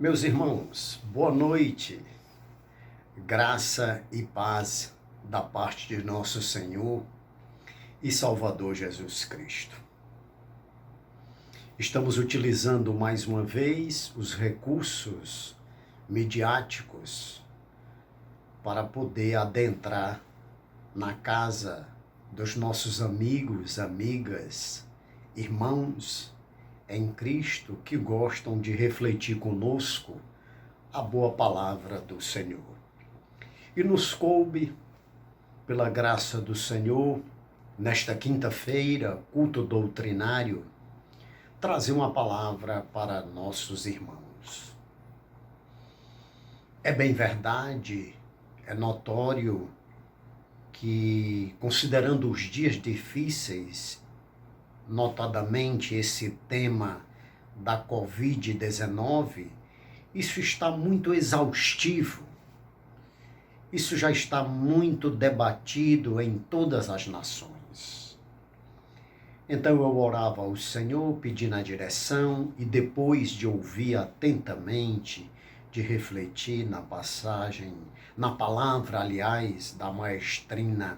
Meus irmãos, boa noite, graça e paz da parte de nosso Senhor e Salvador Jesus Cristo. Estamos utilizando mais uma vez os recursos midiáticos para poder adentrar na casa dos nossos amigos, amigas, irmãos em Cristo que gostam de refletir conosco a boa palavra do Senhor. E nos coube, pela graça do Senhor, nesta quinta-feira, culto doutrinário, trazer uma palavra para nossos irmãos. É bem verdade, é notório que, considerando os dias difíceis, notadamente esse tema da Covid-19, isso está muito exaustivo. Isso já está muito debatido em todas as nações. Então eu orava ao Senhor pedindo a direção e depois de ouvir atentamente, de refletir na passagem, na palavra, aliás, da maestrina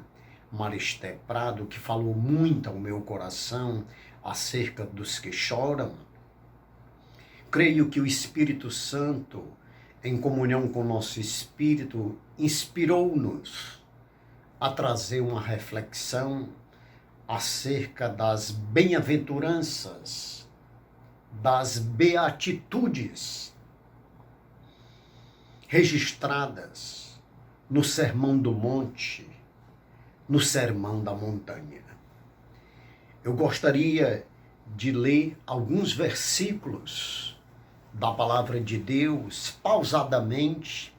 Maristé Prado, que falou muito ao meu coração acerca dos que choram. Creio que o Espírito Santo, em comunhão com o nosso espírito, inspirou-nos a trazer uma reflexão acerca das bem-aventuranças, das beatitudes registradas no Sermão do Monte, no Sermão da Montanha. Eu gostaria de ler alguns versículos da Palavra de Deus pausadamente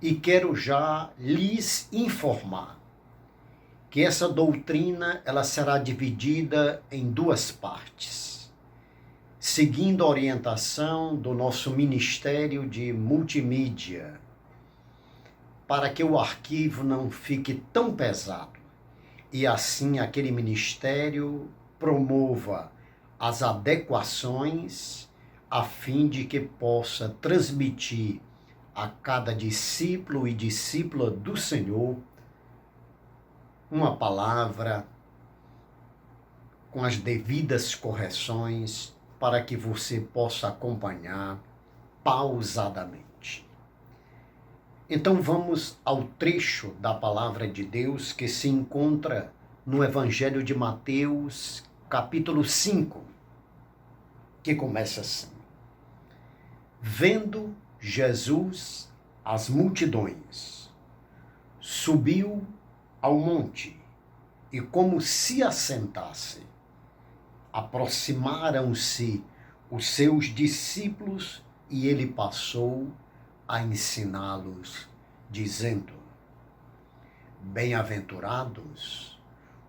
e quero já lhes informar que essa doutrina ela será dividida em duas partes, seguindo a orientação do nosso Ministério de Multimídia, para que o arquivo não fique tão pesado e assim aquele ministério promova as adequações a fim de que possa transmitir a cada discípulo e discípula do Senhor uma palavra com as devidas correções para que você possa acompanhar pausadamente. Então vamos ao trecho da palavra de Deus que se encontra no Evangelho de Mateus, capítulo 5, que começa assim. Vendo Jesus as multidões, subiu ao monte e, como se assentasse, aproximaram-se os seus discípulos e ele passou a ensiná-los, dizendo: Bem-aventurados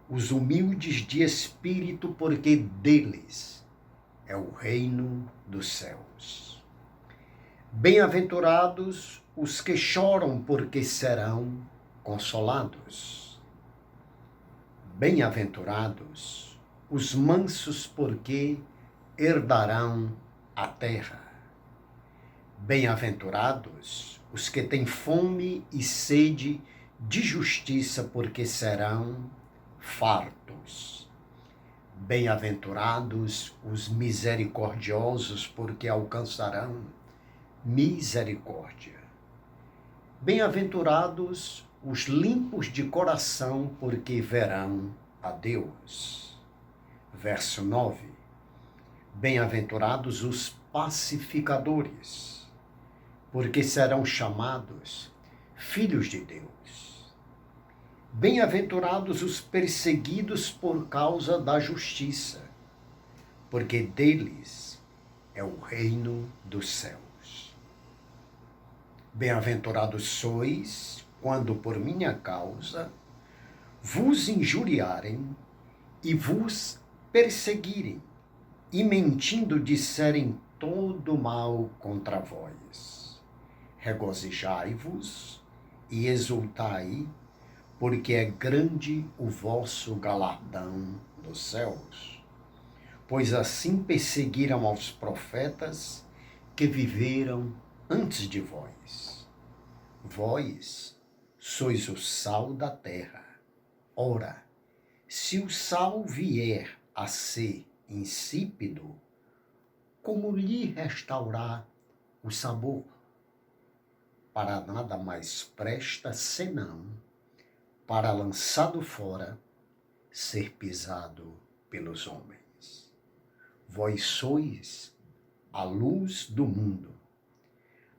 os humildes de espírito, porque deles é o reino dos céus. Bem-aventurados os que choram, porque serão consolados. Bem-aventurados os mansos, porque herdarão a terra. Bem-aventurados os que têm fome e sede de justiça, porque serão fartos. Bem-aventurados os misericordiosos, porque alcançarão misericórdia. Bem-aventurados os limpos de coração, porque verão a Deus. Verso 9. Bem-aventurados os pacificadores, porque serão chamados filhos de Deus. Bem-aventurados os perseguidos por causa da justiça, porque deles é o reino dos céus. Bem-aventurados sois, quando por minha causa vos injuriarem e vos perseguirem, e mentindo disserem todo mal contra vós. Regozijai-vos e exultai, porque é grande o vosso galardão nos céus. Pois assim perseguiram aos profetas que viveram antes de vós. Vós sois o sal da terra. Ora, se o sal vier a ser insípido, como lhe restaurar o sabor? Para nada mais presta senão para, lançado fora, ser pisado pelos homens. Vós sois a luz do mundo.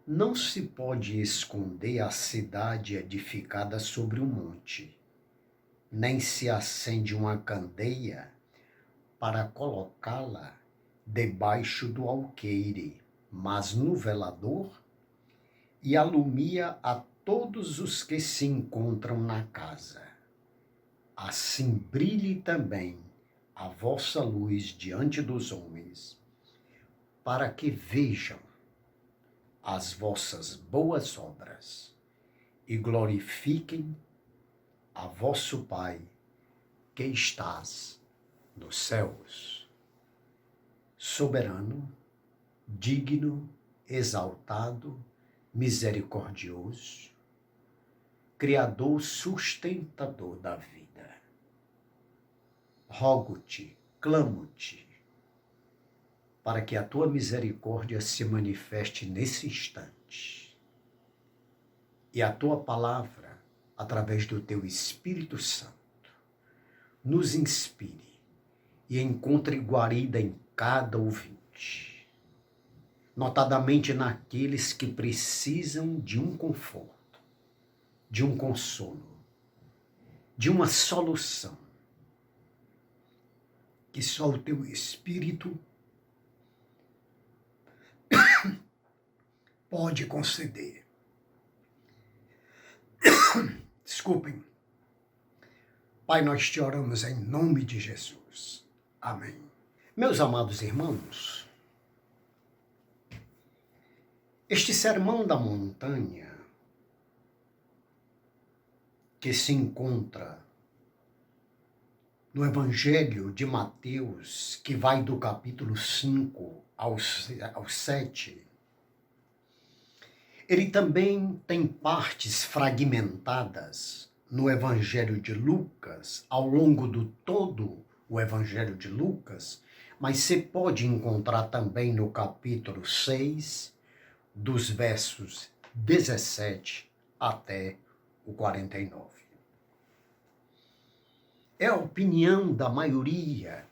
Não se pode esconder a cidade edificada sobre um monte, nem se acende uma candeia para colocá-la debaixo do alqueire, mas no velador, e alumia a todos os que se encontram na casa. Assim brilhe também a vossa luz diante dos homens, para que vejam as vossas boas obras e glorifiquem a vosso Pai que estás nos céus. Soberano, digno, exaltado, misericordioso, Criador sustentador da vida. Rogo-te, clamo-te, para que a tua misericórdia se manifeste nesse instante e a tua palavra, através do teu Espírito Santo, nos inspire e encontre guarida em cada ouvinte, notadamente naqueles que precisam de um conforto, de um consolo, de uma solução, que só o teu Espírito pode conceder. Desculpem. Pai, nós te oramos em nome de Jesus. Amém. Meus amados irmãos, este sermão da montanha, que se encontra no Evangelho de Mateus, que vai do capítulo 5 ao 7, ele também tem partes fragmentadas no Evangelho de Lucas, ao longo do todo o Evangelho de Lucas, mas você pode encontrar também no capítulo 6, dos versos 17 até o 49. É a opinião da maioria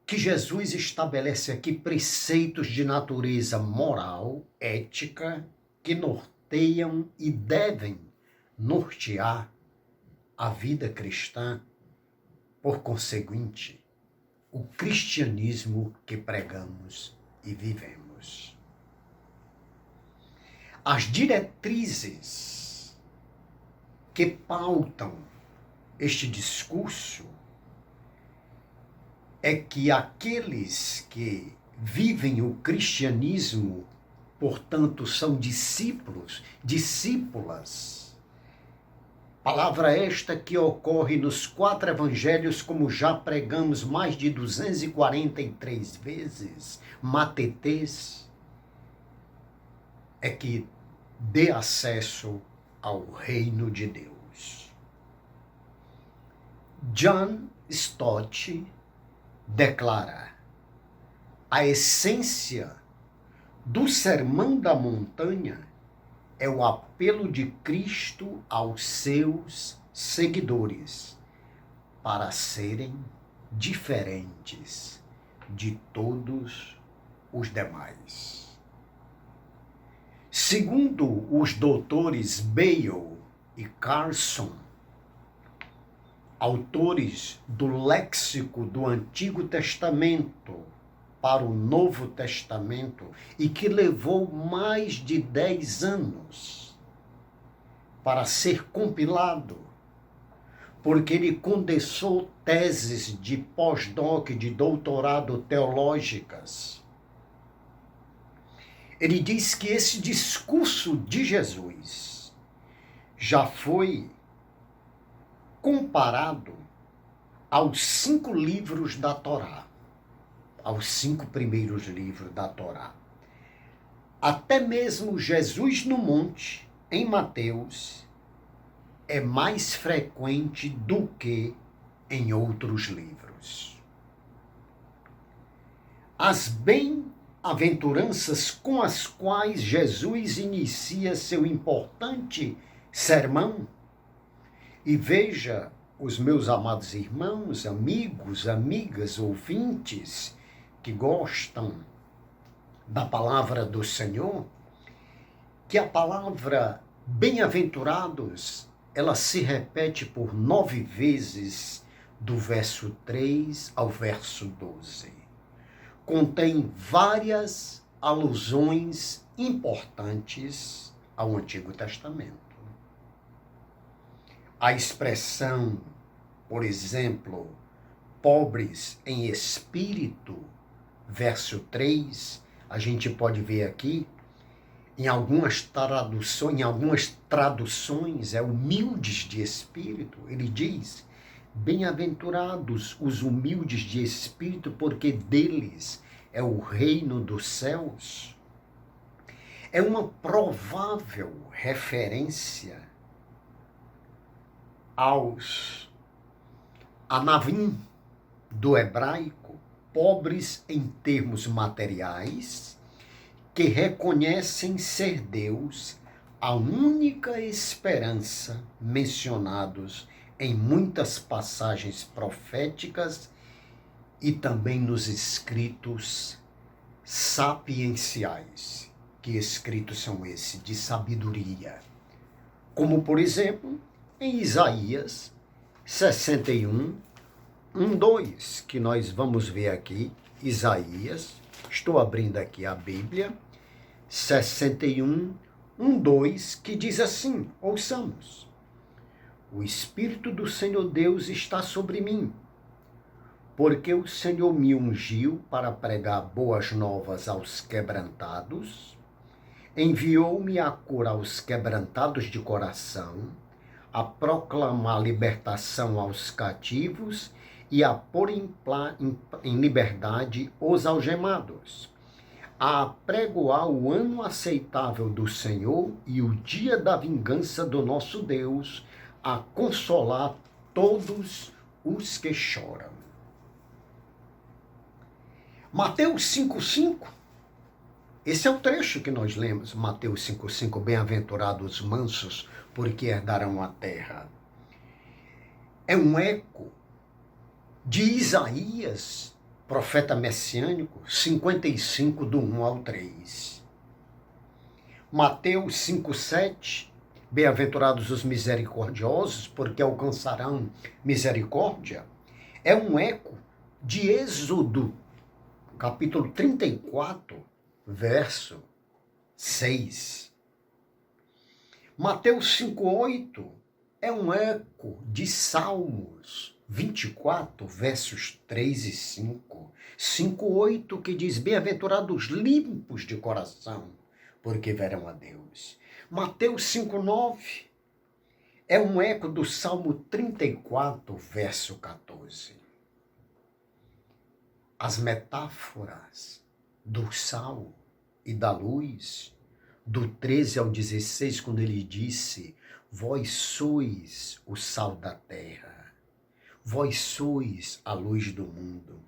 que Jesus estabelece aqui preceitos de natureza moral, ética, que norteiam e devem nortear a vida cristã, por conseguinte, o cristianismo que pregamos e vivemos. As diretrizes que pautam este discurso é que aqueles que vivem o cristianismo, portanto, são discípulos, discípulas. Palavra esta que ocorre nos 4 evangelhos, como já pregamos mais de 243 vezes, matetes, é que dê acesso ao reino de Deus. John Stott declara: a essência do Sermão da Montanha é o apelo de Cristo aos seus seguidores para serem diferentes de todos os demais. Segundo os doutores Bale e Carson, autores do léxico do Antigo Testamento para o Novo Testamento, e que levou mais de 10 anos para ser compilado, porque ele condensou teses de pós-doc, de doutorado teológicas. Ele diz que esse discurso de Jesus já foi comparado aos 5 livros da Torá. aos 5 primeiros livros da Torá. Até mesmo Jesus no monte, em Mateus, é mais frequente do que em outros livros. As bem-aventuranças com as quais Jesus inicia seu importante sermão, e veja, os meus amados irmãos, amigos, amigas, ouvintes, que gostam da palavra do Senhor, que a palavra bem-aventurados, ela se repete por 9 vezes, do verso 3 ao verso 12. Contém várias alusões importantes ao Antigo Testamento. A expressão, por exemplo, pobres em espírito, verso 3, a gente pode ver aqui, em algumas traduções, é humildes de espírito. Ele diz, bem-aventurados os humildes de espírito, porque deles é o reino dos céus. É uma provável referência aos anavim do hebraico, pobres em termos materiais, que reconhecem ser Deus a única esperança mencionados em muitas passagens proféticas e também nos escritos sapienciais. Que escritos são esses? De sabedoria. Como, por exemplo, em Isaías 61, 2, que nós vamos ver aqui, Isaías, estou abrindo aqui a Bíblia, 61, 2, que diz assim, ouçamos: o Espírito do Senhor Deus está sobre mim, porque o Senhor me ungiu para pregar boas novas aos quebrantados, enviou-me a curar os quebrantados de coração, a proclamar libertação aos cativos e a pôr em liberdade os algemados, a apregoar o ano aceitável do Senhor e o dia da vingança do nosso Deus, a consolar todos os que choram. Mateus 5,5, esse é o trecho que nós lemos, Mateus 5,5, bem-aventurados os mansos, porque herdarão a terra. É um eco de Isaías, profeta messiânico, 55, do 1 ao 3. Mateus 5,7, bem-aventurados os misericordiosos, porque alcançarão misericórdia, é um eco de Êxodo, capítulo 34, verso 6. Mateus 5,8 é um eco de Salmos 24, versos 3 e 5. 5,8 que diz, bem-aventurados limpos de coração, porque verão a Deus. Mateus 5,9 é um eco do Salmo 34, verso 14. As metáforas do sal e da luz, do 13 ao 16, quando ele disse, vós sois o sal da terra, vós sois a luz do mundo,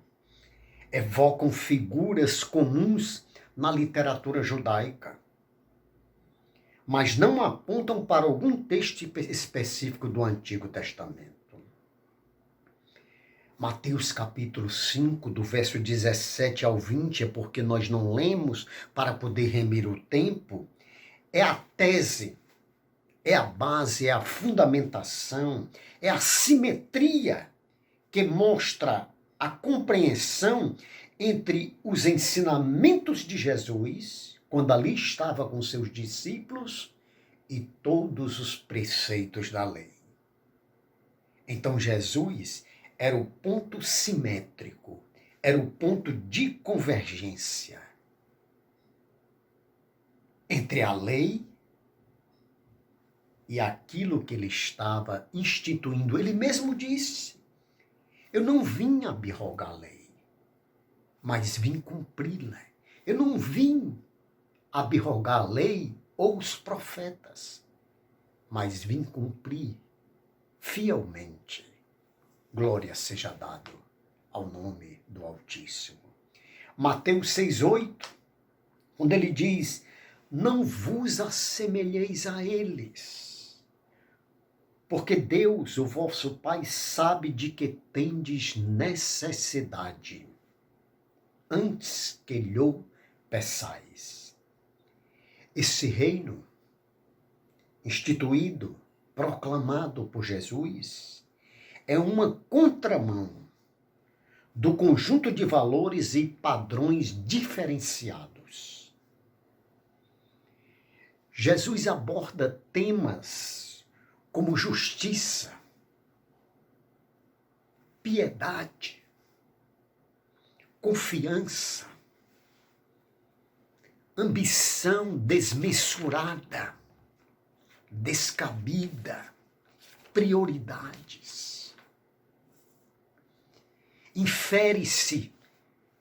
evocam figuras comuns na literatura judaica, mas não apontam para algum texto específico do Antigo Testamento. Mateus capítulo 5, do verso 17 ao 20, é porque nós não lemos para poder remir o tempo, é a tese, é a base, é a fundamentação, é a simetria que mostra a compreensão entre os ensinamentos de Jesus, quando ali estava com seus discípulos, e todos os preceitos da lei. Então Jesus era o ponto simétrico, era o ponto de convergência entre a lei e aquilo que ele estava instituindo. Ele mesmo disse, eu não vim abrogar a lei, mas vim cumpri-la. Eu não vim abrogar a lei ou os profetas, mas vim cumprir fielmente. Glória seja dado ao nome do Altíssimo. Mateus 6,8, quando ele diz, não vos assemelheis a eles, porque Deus, o vosso Pai, sabe de que tendes necessidade, antes que lhe peçais. Esse reino, instituído, proclamado por Jesus, é uma contramão do conjunto de valores e padrões diferenciados. Jesus aborda temas como justiça, piedade, confiança, ambição desmesurada, descabida, prioridades. Infere-se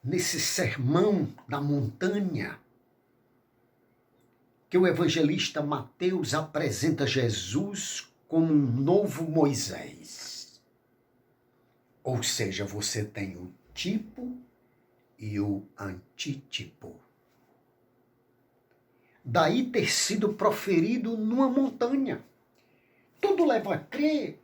nesse sermão da montanha que o evangelista Mateus apresenta Jesus como um novo Moisés. Ou seja, você tem o tipo e o antítipo. Daí ter sido proferido numa montanha. Tudo leva a crer.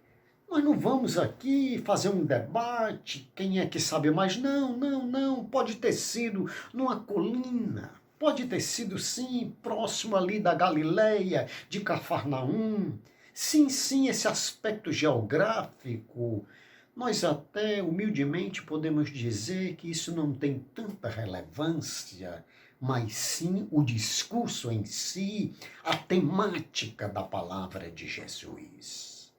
Nós não vamos aqui fazer um debate, quem é que sabe mais? Não. Pode ter sido numa colina. Pode ter sido, sim, próximo ali da Galileia, de Cafarnaum. Sim, esse aspecto geográfico, nós até humildemente podemos dizer que isso não tem tanta relevância, mas sim o discurso em si, a temática da palavra de Jesus.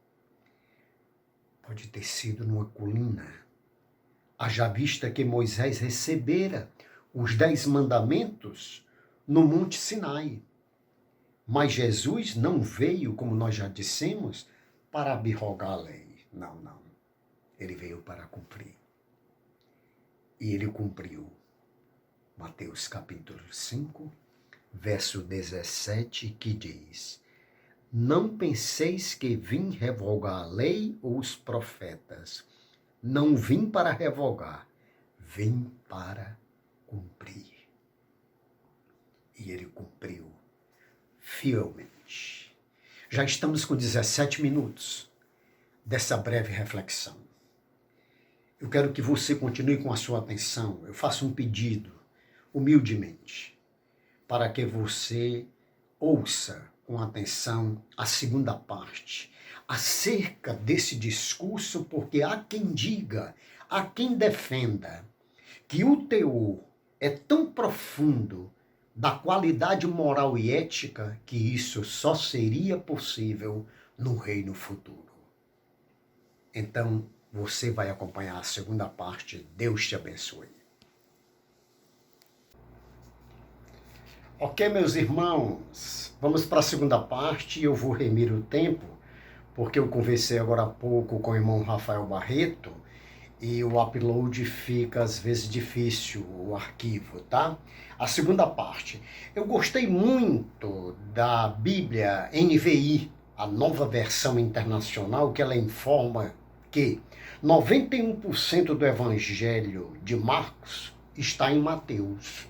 Pode ter sido numa colina, haja vista que Moisés recebera os 10 mandamentos no Monte Sinai. Mas Jesus não veio, como nós já dissemos, para abrogar a lei. Não. Ele veio para cumprir. E ele cumpriu. Mateus capítulo 5, verso 17, que diz, não penseis que vim revogar a lei ou os profetas. Não vim para revogar, vim para cumprir. E ele cumpriu fielmente. Já estamos com 17 minutos dessa breve reflexão. Eu quero que você continue com a sua atenção. Eu faço um pedido, humildemente, para que você ouça com atenção a segunda parte, acerca desse discurso, porque há quem diga, há quem defenda, que o teor é tão profundo da qualidade moral e ética que isso só seria possível no reino futuro. Então, você vai acompanhar a segunda parte. Deus te abençoe. Ok, meus irmãos, vamos para a segunda parte. Eu vou remir o tempo, porque eu conversei agora há pouco com o irmão Rafael Barreto e o upload fica às vezes difícil, o arquivo, tá? A segunda parte. Eu gostei muito da Bíblia NVI, a nova versão internacional, que ela informa que 91% do Evangelho de Marcos está em Mateus.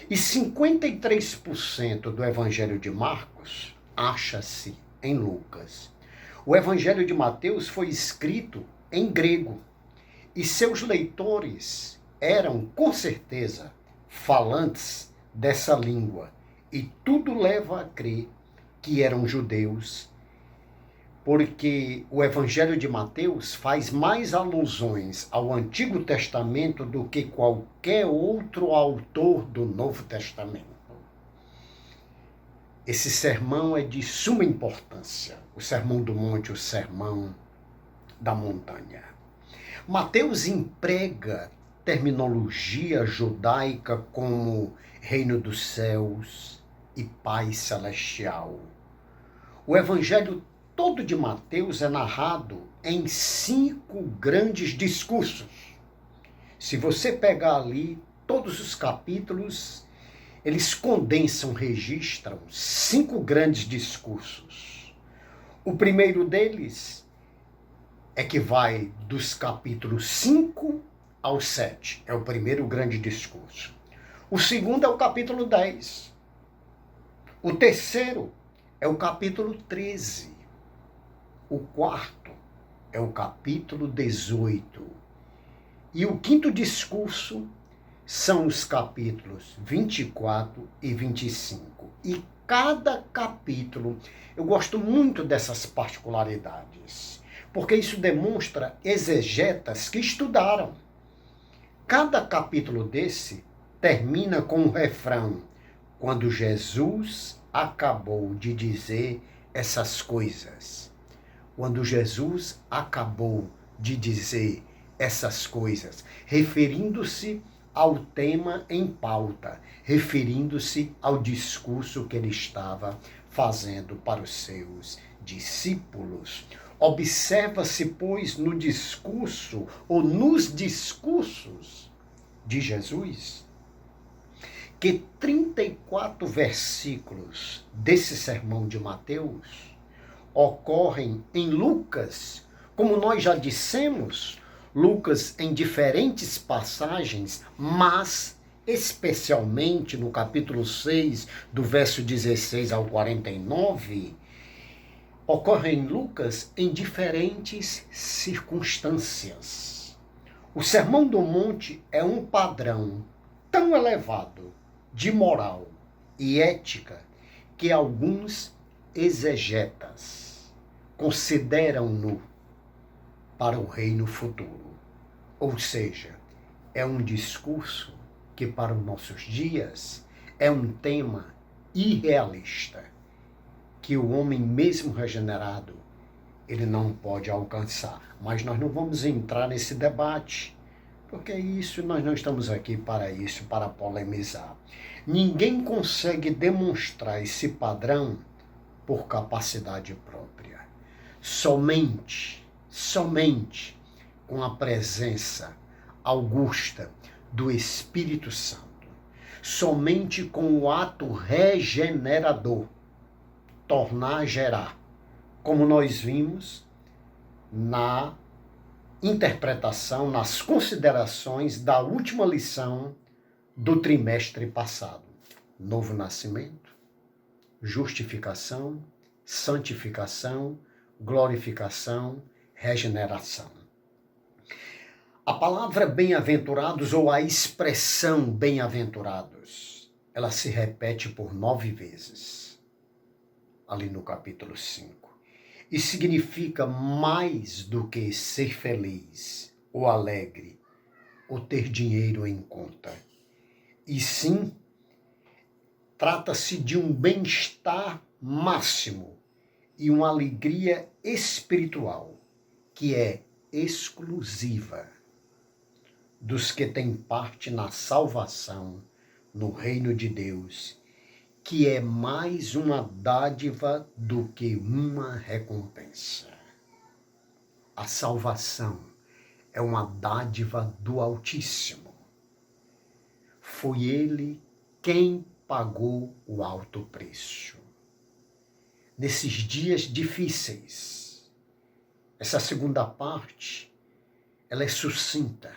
E 53% do Evangelho de Marcos acha-se em Lucas. O Evangelho de Mateus foi escrito em grego e seus leitores eram, com certeza, falantes dessa língua. E tudo leva a crer que eram judeus, porque o Evangelho de Mateus faz mais alusões ao Antigo Testamento do que qualquer outro autor do Novo Testamento. Esse sermão é de suma importância, o Sermão do Monte, o Sermão da Montanha. Mateus emprega terminologia judaica como reino dos céus e paz celestial. O Evangelho todo de Mateus é narrado em 5 grandes discursos. Se você pegar ali todos os capítulos, eles condensam, registram 5 grandes discursos. O primeiro deles é que vai dos capítulos 5 ao 7. É o primeiro grande discurso. O segundo é o capítulo 10. O terceiro é o capítulo 13. O quarto é o capítulo 18. E o quinto discurso são os capítulos 24 e 25. E cada capítulo, eu gosto muito dessas particularidades, porque isso demonstra exegetas que estudaram. Cada capítulo desse termina com um refrão: quando Jesus acabou de dizer essas coisas. Quando Jesus acabou de dizer essas coisas, referindo-se ao tema em pauta, referindo-se ao discurso que ele estava fazendo para os seus discípulos. Observa-se, pois, no discurso ou nos discursos de Jesus, que 34 versículos desse sermão de Mateus ocorrem em Lucas, como nós já dissemos, Lucas em diferentes passagens, mas especialmente no capítulo 6, do verso 16 ao 49, ocorre em Lucas em diferentes circunstâncias. O Sermão do Monte é um padrão tão elevado de moral e ética que alguns exegetas consideram-no para o reino futuro. Ou seja, é um discurso que para os nossos dias é um tema irrealista, que o homem mesmo regenerado, ele não pode alcançar. Mas nós não vamos entrar nesse debate, porque isso, nós não estamos aqui para isso, para polemizar. Ninguém consegue demonstrar esse padrão por capacidade própria. Somente com a presença augusta do Espírito Santo, somente com o ato regenerador, tornar a gerar, como nós vimos na interpretação, nas considerações da última lição do trimestre passado. Novo nascimento, justificação, santificação, glorificação, regeneração. A palavra bem-aventurados ou a expressão bem-aventurados, ela se repete por 9 vezes, ali no capítulo 5. E significa mais do que ser feliz, ou alegre, ou ter dinheiro em conta. E sim, trata-se de um bem-estar máximo e uma alegria espiritual que é exclusiva dos que têm parte na salvação, no reino de Deus, que é mais uma dádiva do que uma recompensa. A salvação é uma dádiva do Altíssimo. Foi Ele quem pagou o alto preço. Nesses dias difíceis, essa segunda parte, ela é sucinta,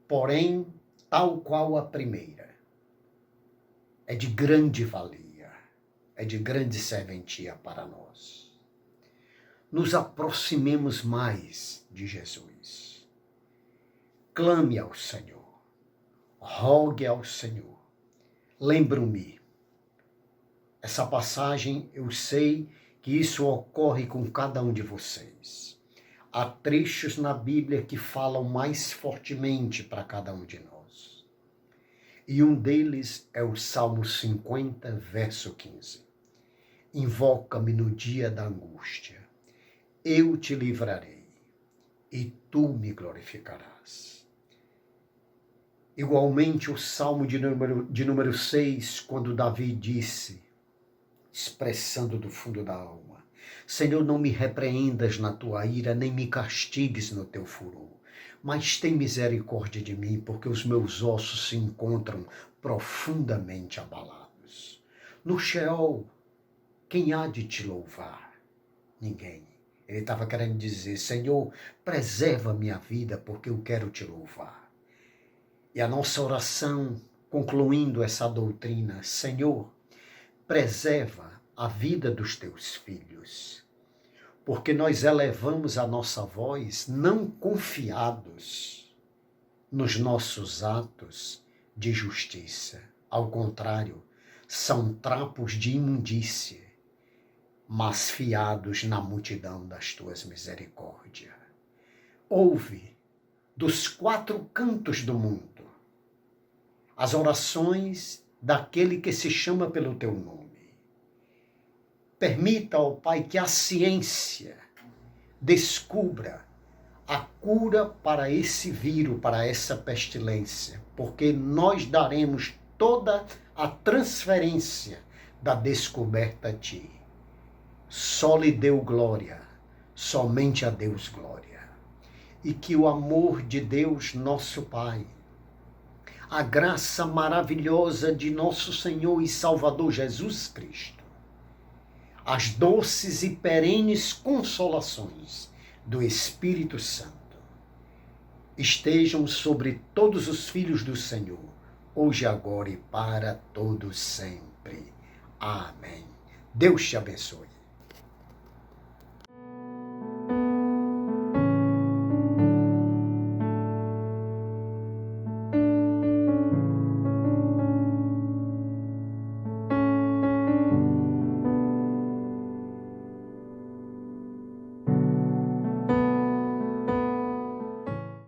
porém, tal qual a primeira, é de grande valia, é de grande serventia para nós. Nos aproximemos mais de Jesus. Clame ao Senhor, rogue ao Senhor. Lembro-me, essa passagem, eu sei que isso ocorre com cada um de vocês. Há trechos na Bíblia que falam mais fortemente para cada um de nós. E um deles é o Salmo 50, verso 15. Invoca-me no dia da angústia. Eu te livrarei e tu me glorificarás. Igualmente o Salmo de número 6, quando Davi disse, expressando do fundo da alma, Senhor, não me repreendas na tua ira, nem me castigues no teu furor. mas tem misericórdia de mim, porque os meus ossos se encontram profundamente abalados. No Sheol, quem há de te louvar? Ninguém. Ele estava querendo dizer, Senhor, preserva minha vida, porque eu quero te louvar. E a nossa oração, concluindo essa doutrina, Senhor, preserva a vida dos teus filhos, porque nós elevamos a nossa voz não confiados nos nossos atos de justiça. Ao contrário, são trapos de imundícia, mas fiados na multidão das tuas misericórdias. Ouve dos quatro cantos do mundo as orações daquele que se chama pelo teu nome. Permita, ó Pai, que a ciência descubra a cura para esse vírus, para essa pestilência, porque nós daremos toda a transferência da descoberta a Ti. Só lhe deu glória, somente a Deus glória. E que o amor de Deus, nosso Pai, a graça maravilhosa de nosso Senhor e Salvador Jesus Cristo, as doces e perenes consolações do Espírito Santo estejam sobre todos os filhos do Senhor, hoje, agora e para todos sempre. Amém. Deus te abençoe.